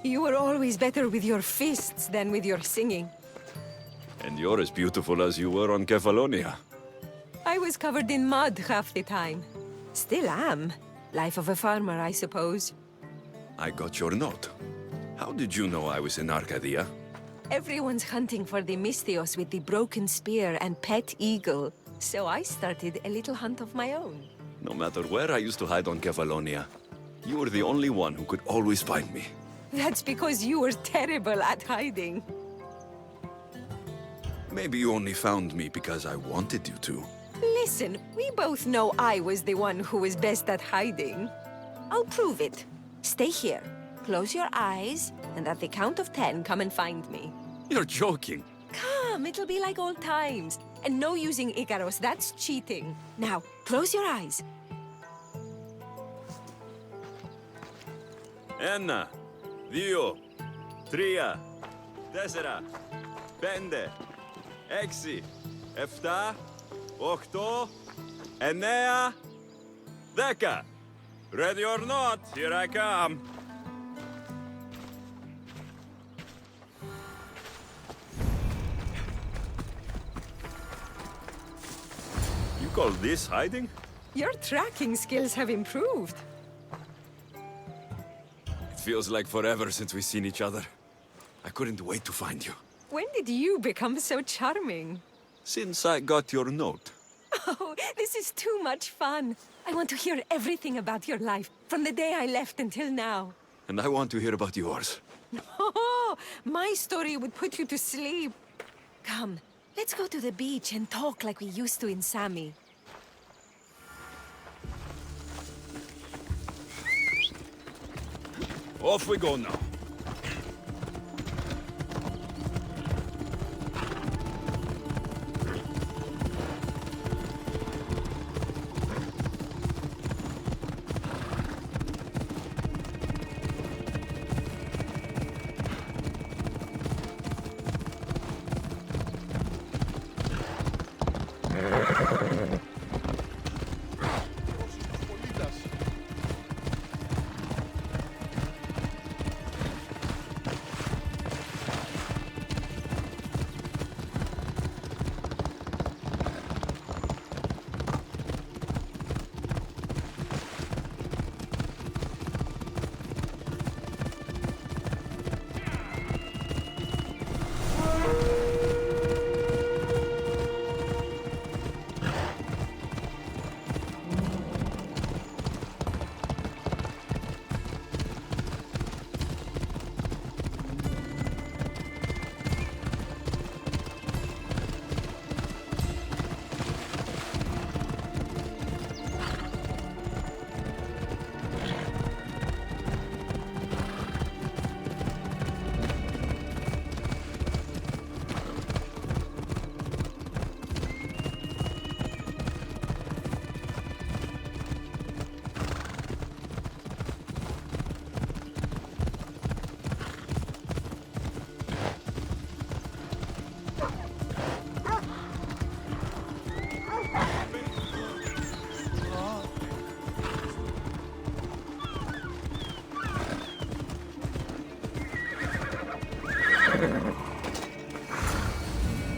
You were always better with your fists than with your singing. And you're as beautiful as you were on Kefalonia. I was covered in mud half the time. Still am. Life of a farmer, I suppose. I got your note. How did you know I was in Arcadia? Everyone's hunting for the Mystios with the broken spear and pet eagle. So I started a little hunt of my own. No matter where I used to hide on Kefalonia, you were the only one who could always find me. That's because you were terrible at hiding. Maybe you only found me because I wanted you to. Listen, we both know I was the one who was best at hiding. I'll prove it. Stay here, close your eyes, and at the count of 10, come and find me. You're joking. Come, it'll be like old times. And no using Icaros, that's cheating. Now, close your eyes. Ένα, δύο, τρία, τέσσερα, πέντε, έξι, εφτά, οχτώ, εννέα, δέκα. Ready or not, here I come. You call this hiding? Your tracking skills have improved. It feels like forever since we've seen each other. I couldn't wait to find you. When did you become so charming? Since I got your note. Oh, this is too much fun. I want to hear everything about your life, from the day I left until now. And I want to hear about yours. Oh, my story would put you to sleep. Come, let's go to the beach and talk like we used to in Sami. Off we go now.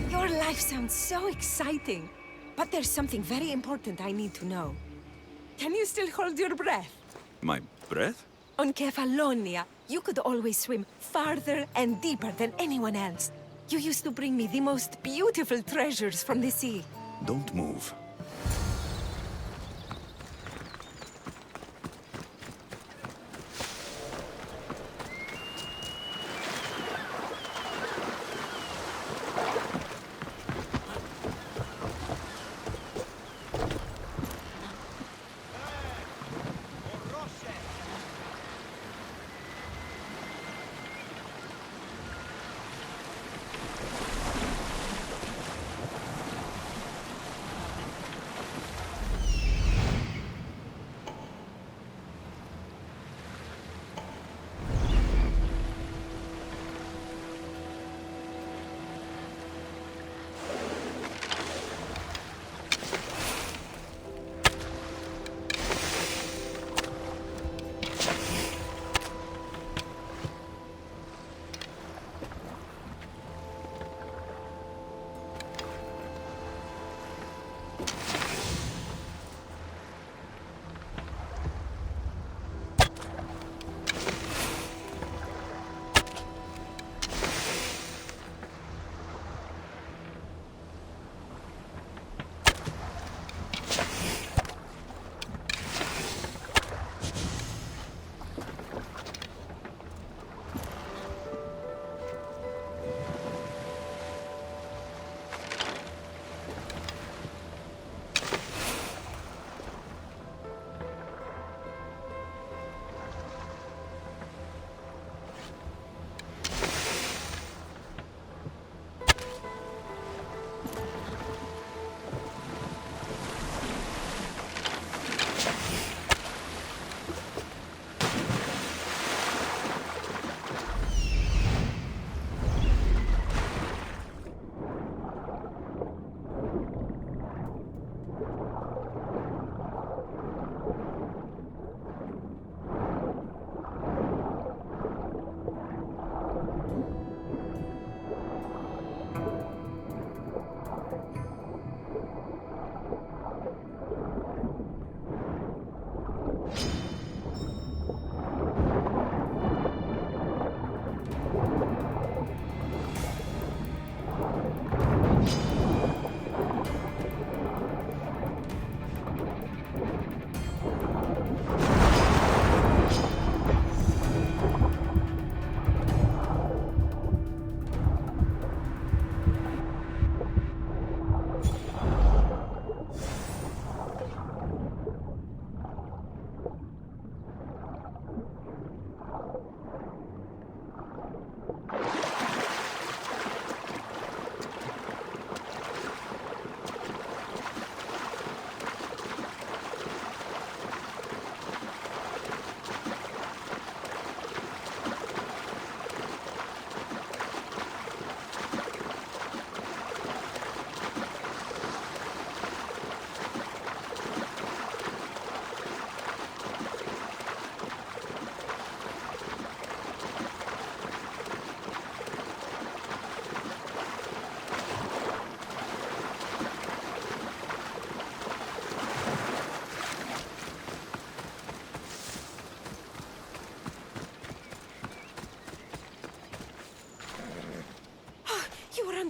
Your life sounds so exciting. But there's something very important I need to know. Can you still hold your breath? My breath? On Kefalonia, you could always swim farther and deeper than anyone else. You used to bring me the most beautiful treasures from the sea. Don't move.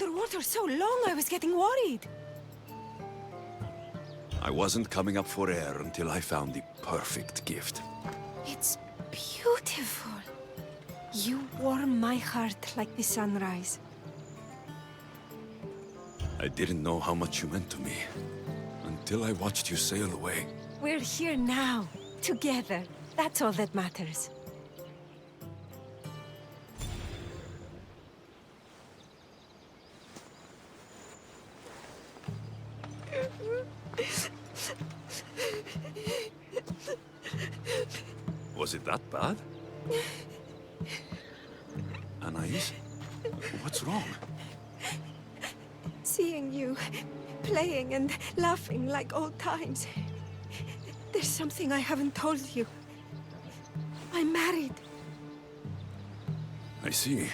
underwater so long, I was getting worried. I wasn't coming up for air until I found the perfect gift. It's beautiful. You warm my heart like the sunrise. I didn't know how much you meant to me until I watched you sail away. We're here now, together. That's all that matters. Was it that bad? Anais? What's wrong? Seeing you playing and laughing like old times. There's something I haven't told you. I'm married. I see.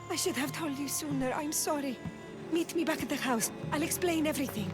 I should have told you sooner. I'm sorry. Meet me back at the house. I'll explain everything.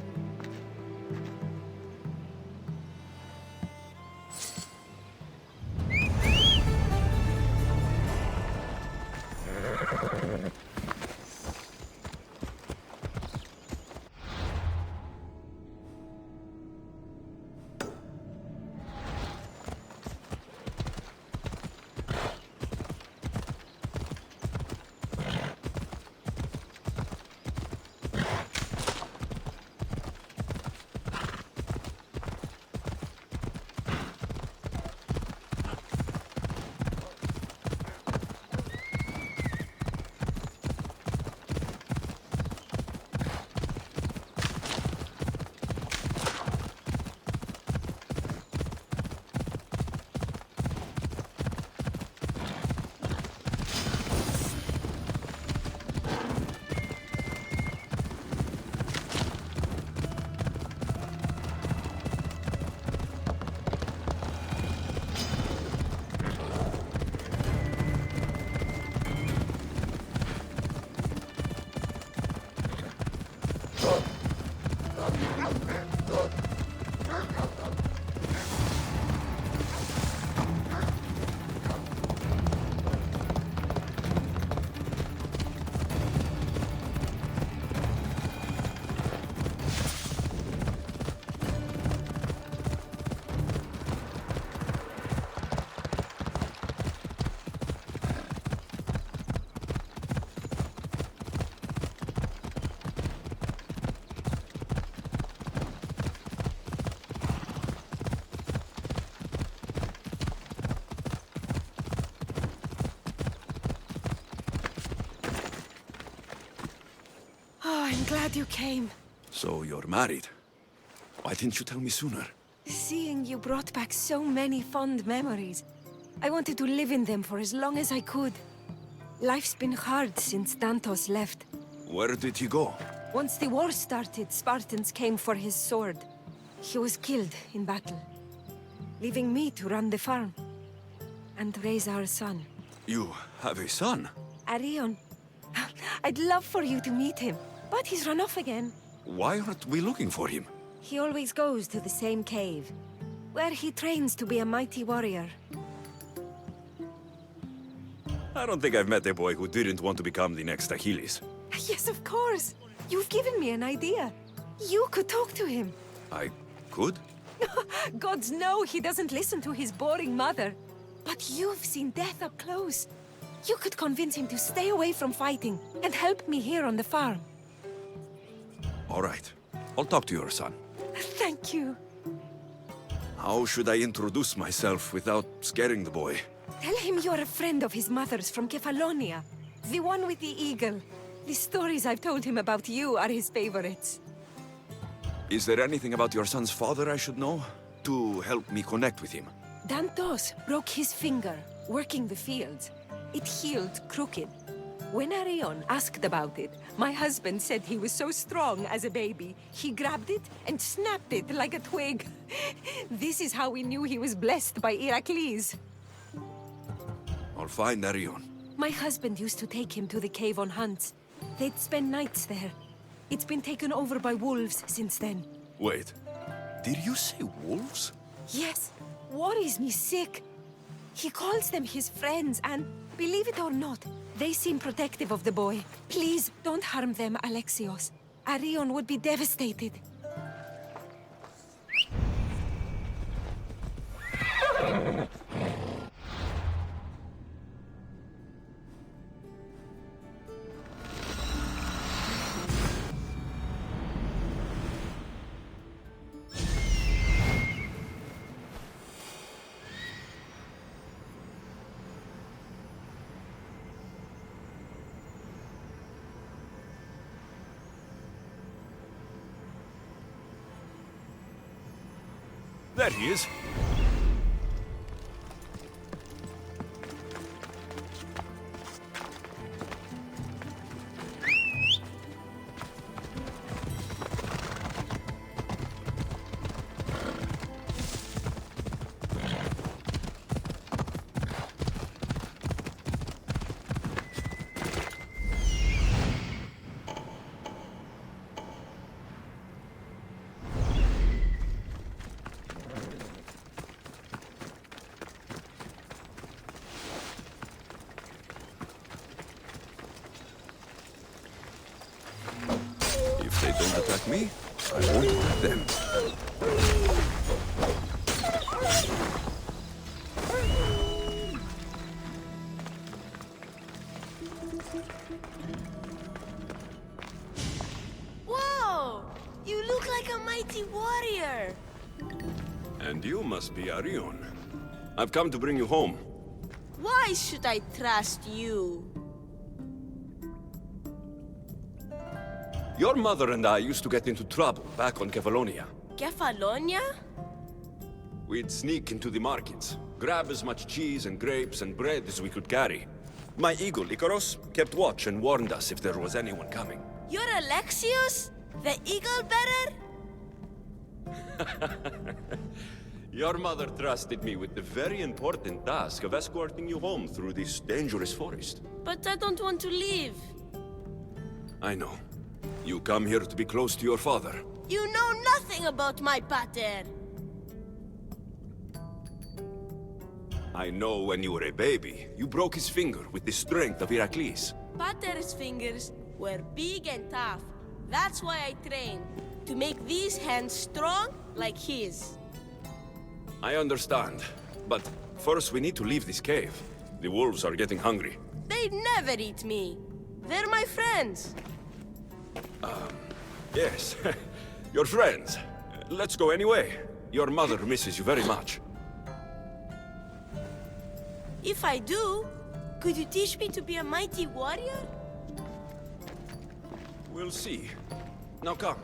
I'm glad you came. So you're married. Why didn't you tell me sooner? Seeing you brought back so many fond memories. I wanted to live in them for as long as I could. Life's been hard since Dantos left. Where did he go? Once the war started, Spartans came for his sword. He was killed in battle, leaving me to run the farm and raise our son. You have a son? Ariane. I'd love for you to meet him, but he's run off again. Why aren't we looking for him? He always goes to the same cave, where he trains to be a mighty warrior. I don't think I've met a boy who didn't want to become the next Achilles. Yes, of course. You've given me an idea. You could talk to him. I could? Gods know he doesn't listen to his boring mother. But you've seen death up close. You could convince him to stay away from fighting and help me here on the farm. All right. I'll talk to your son. Thank you. How should I introduce myself without scaring the boy? Tell him you're a friend of his mother's from Kefalonia. The one with the eagle. The stories I've told him about you are his favorites. Is there anything about your son's father I should know? To help me connect with him? Dantos broke his finger, working the fields. It healed crooked. When Ariane asked about it, my husband said he was so strong as a baby, he grabbed it and snapped it like a twig. This is how we knew he was blessed by Heracles. I'll find Ariane. My husband used to take him to the cave on hunts. They'd spend nights there. It's been taken over by wolves since then. Wait, did you say wolves? Yes, worries me sick. He calls them his friends, and believe it or not, they seem protective of the boy. Please, don't harm them, Alexios. Ariane would be devastated. There he is. If they don't attack me, I won't attack them. Whoa! You look like a mighty warrior! And you must be Ariane. I've come to bring you home. Why should I trust you? Your mother and I used to get into trouble back on Kefalonia. Kefalonia? We'd sneak into the markets, grab as much cheese and grapes and bread as we could carry. My eagle, Icaros, kept watch and warned us if there was anyone coming. You're Alexios? The eagle bearer? Your mother trusted me with the very important task of escorting you home through this dangerous forest. But I don't want to leave. I know. You come here to be close to your father. You know nothing about my pater. I know when you were a baby, you broke his finger with the strength of Heracles. Pater's fingers were big and tough. That's why I trained. To make these hands strong like his. I understand. But first we need to leave this cave. The wolves are getting hungry. They'd never eat me. They're my friends. Yes, your friends. Let's go anyway. Your mother misses you very much. If I do, could you teach me to be a mighty warrior? We'll see. Now come.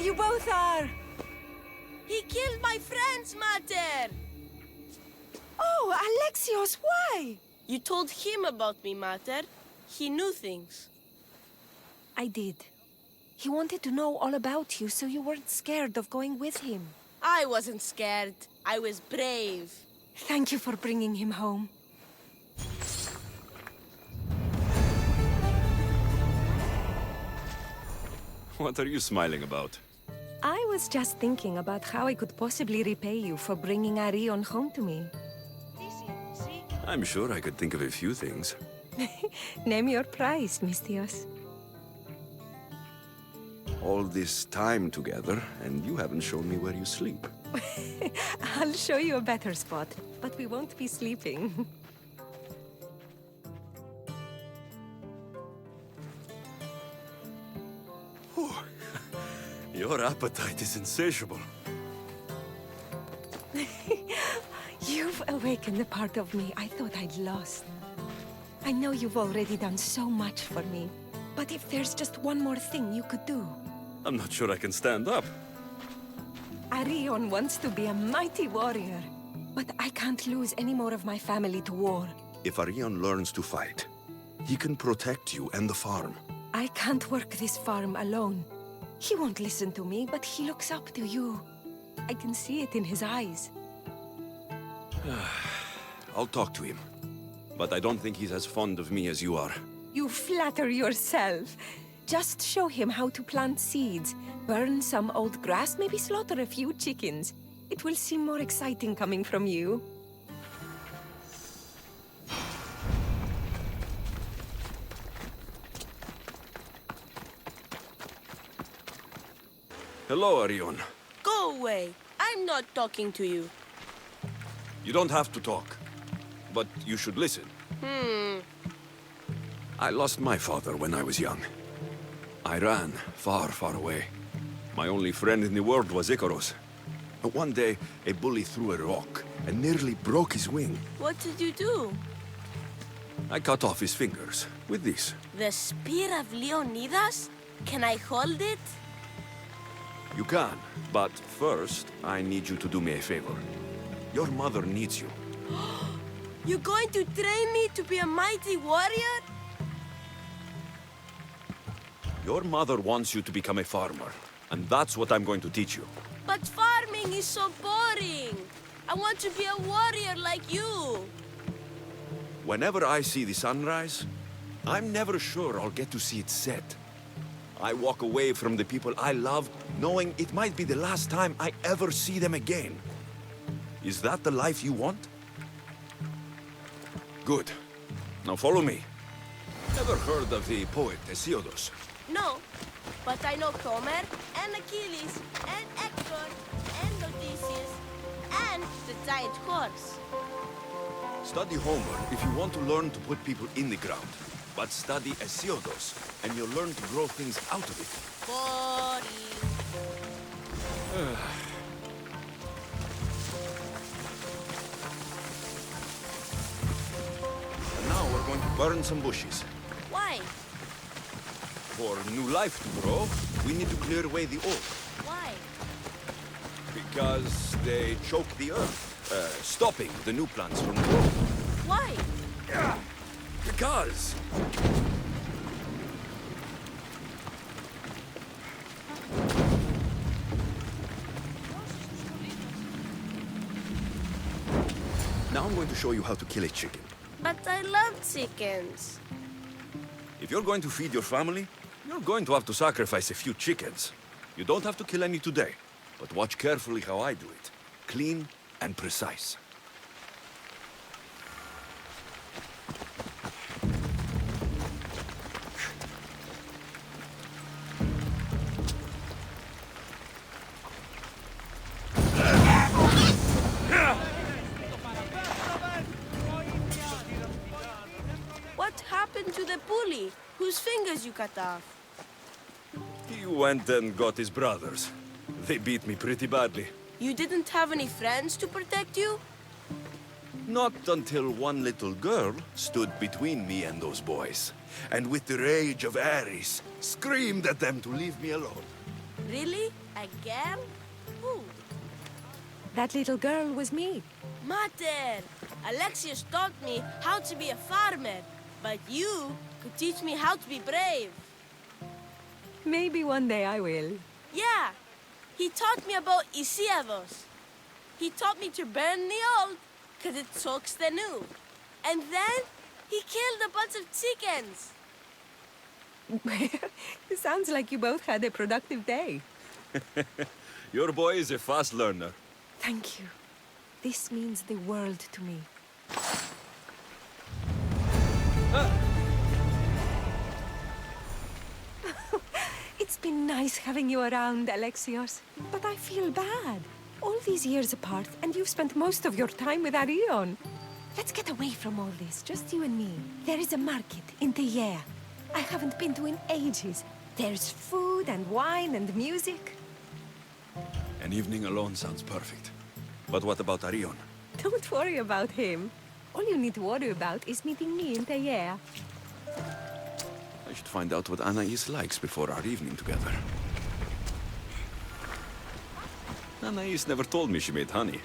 you both are! He killed my friends, Mater! Oh, Alexios, why? You told him about me, Mater. He knew things. I did. He wanted to know all about you, so you weren't scared of going with him. I wasn't scared. I was brave. Thank you for bringing him home. What are you smiling about? I was just thinking about how I could possibly repay you for bringing Ariane home to me. I'm sure I could think of a few things. Name your price, Mistios. All this time together, and you haven't shown me where you sleep. I'll show you a better spot, but we won't be sleeping. Your appetite is insatiable. You've awakened a part of me I thought I'd lost. I know you've already done so much for me, but if there's just one more thing you could do... I'm not sure I can stand up. Ariane wants to be a mighty warrior, but I can't lose any more of my family to war. If Ariane learns to fight, he can protect you and the farm. I can't work this farm alone. He won't listen to me, but he looks up to you. I can see it in his eyes. I'll talk to him. But I don't think he's as fond of me as you are. You flatter yourself. Just show him how to plant seeds, burn some old grass, maybe slaughter a few chickens. It will seem more exciting coming from you. Hello, Ariane. Go away. I'm not talking to you. You don't have to talk, but you should listen. I lost my father when I was young. I ran far, far away. My only friend in the world was Icaros. But one day, a bully threw a rock and nearly broke his wing. What did you do? I cut off his fingers with this. The spear of Leonidas? Can I hold it? You can, but first, I need you to do me a favor. Your mother needs you. You're going to train me to be a mighty warrior? Your mother wants you to become a farmer, and that's what I'm going to teach you. But farming is so boring. I want to be a warrior like you. Whenever I see the sunrise, I'm never sure I'll get to see it set. I walk away from the people I love, knowing it might be the last time I ever see them again. Is that the life you want? Good. Now follow me. Ever heard of the poet Hesiodos? No, but I know Homer, and Achilles, and Hector, and Odysseus, and the giant horse. Study Homer if you want to learn to put people in the ground. But study Hesiodos, and you'll learn to grow things out of it. Boring. And now we're going to burn some bushes. Why? For new life to grow, we need to clear away the old. Why? Because they choke the earth, stopping the new plants from growing. Why? Because... Now I'm going to show you how to kill a chicken. But I love chickens. If you're going to feed your family, you're going to have to sacrifice a few chickens. You don't have to kill any today, but watch carefully how I do it. Clean and precise. What happened to the bully whose fingers you cut off? He went and got his brothers. They beat me pretty badly. You didn't have any friends to protect you? Not until one little girl stood between me and those boys, and with the rage of Ares, screamed at them to leave me alone. Really? Again? Who? That little girl was me. Mater! Alexius taught me how to be a farmer, but you could teach me how to be brave. Maybe one day I will. Yeah, he taught me about Isiavos. He taught me to burn the old, because it soaks the new. And then, he killed a bunch of chickens. It sounds like you both had a productive day. Your boy is a fast learner. Thank you. This means the world to me. It's been nice having you around, Alexios. But I feel bad. All these years apart, and you've spent most of your time with Ariane. Let's get away from all this, just you and me. There is a market in Teia. I haven't been to in ages. There's food and wine and music. An evening alone sounds perfect. But what about Ariane? Don't worry about him. All you need to worry about is meeting me in Teia. I should find out what Anais likes before our evening together. Anais never told me she made honey.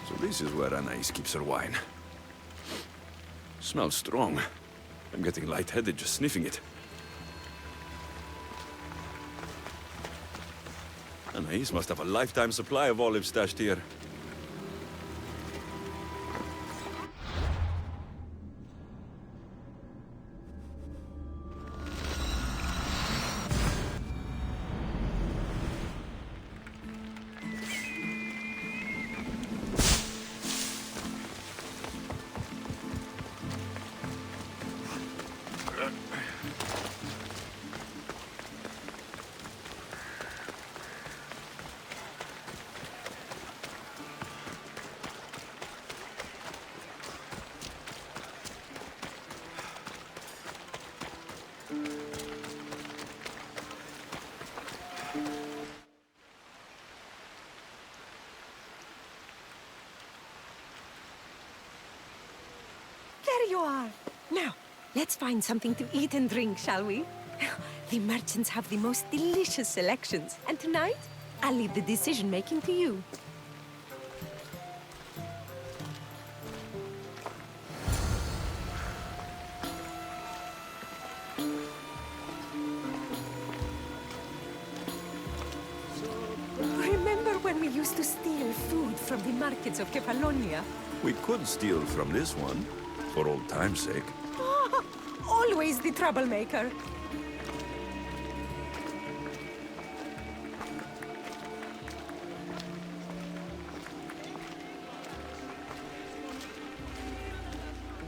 So this is where Anais keeps her wine. Smells strong. I'm getting lightheaded just sniffing it. Anais must have a lifetime supply of olives stashed here. There you are. Now, let's find something to eat and drink, shall we? The merchants have the most delicious selections. And tonight, I'll leave the decision-making to you. Remember when we used to steal food from the markets of Kefalonia? We could steal from this one, for old time's sake. Ah, always the troublemaker.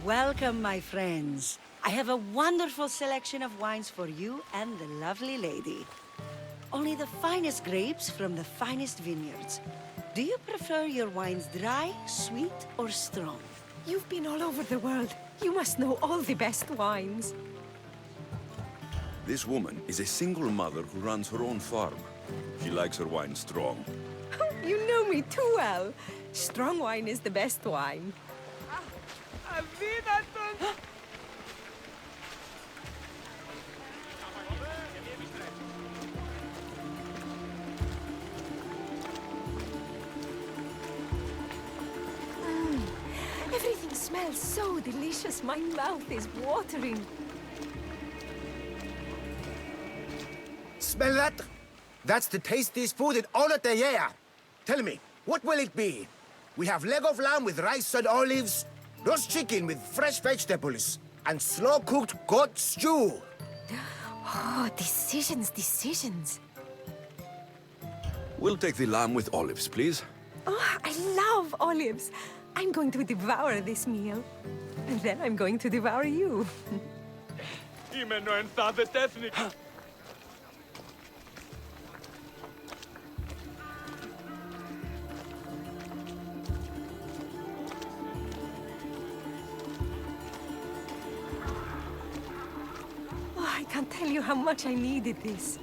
Welcome, my friends. I have a wonderful selection of wines for you and the lovely lady. Only the finest grapes from the finest vineyards. Do you prefer your wines dry, sweet, or strong? You've been all over the world. You must know all the best wines. This woman is a single mother who runs her own farm. She likes her wine strong. You know me too well. Strong wine is the best wine. Everything smells so delicious. My mouth is watering. Smell that? That's the tastiest food in all of the year. Tell me, what will it be? We have leg of lamb with rice and olives, roast chicken with fresh vegetables, and slow-cooked goat stew. Oh, decisions, decisions. We'll take the lamb with olives, please. Oh, I love olives. I'm going to devour this meal. And then I'm going to devour you. Oh, I can't tell you how much I needed this.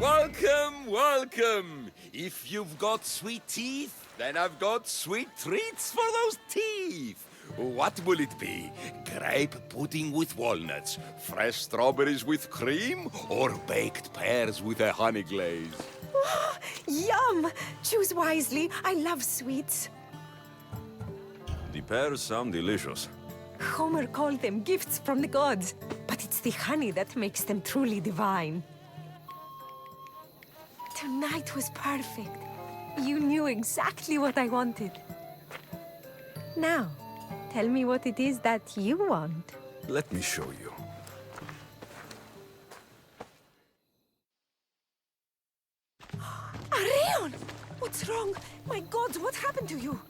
Welcome, welcome! If you've got sweet teeth, then I've got sweet treats for those teeth! What will it be? Grape pudding with walnuts, fresh strawberries with cream, or baked pears with a honey glaze? Yum! Choose wisely. I love sweets. The pears sound delicious. Homer called them gifts from the gods, but it's the honey that makes them truly divine. Tonight was perfect. You knew exactly what I wanted. Now, tell me what it is that you want. Let me show you. Ariane! What's wrong? My God, what happened to you?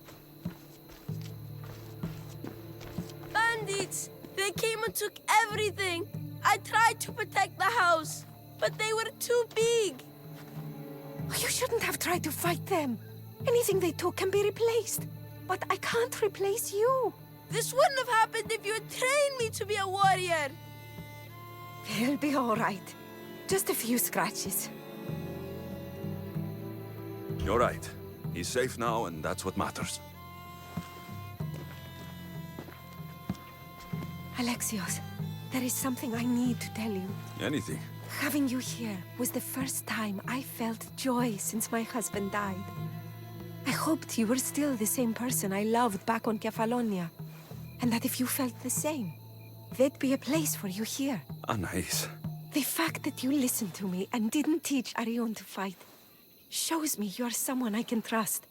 Bandits! They came and took everything. I tried to protect the house, but they were too big. You shouldn't have tried to fight them. Anything they took can be replaced. But I can't replace you. This wouldn't have happened if you had trained me to be a warrior. It'll be all right. Just a few scratches. You're right. He's safe now, and that's what matters. Alexios, there is something I need to tell you. Anything. Having you here was the first time I felt joy since my husband died. I hoped you were still the same person I loved back on Kefalonia. And that if you felt the same, there'd be a place for you here. Anais. The fact that you listened to me and didn't teach Ariane to fight shows me you're someone I can trust.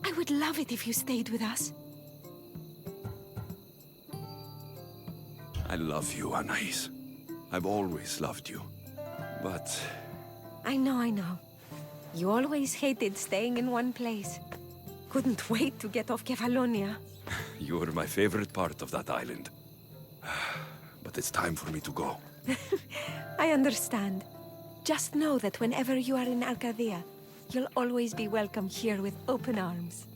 I would love it if you stayed with us. I love you, Anais. I've always loved you. But... I know. You always hated staying in one place. Couldn't wait to get off Kefalonia. you were my favorite part of that island. But it's time for me to go. I understand. Just know that whenever you are in Arcadia, you'll always be welcome here with open arms.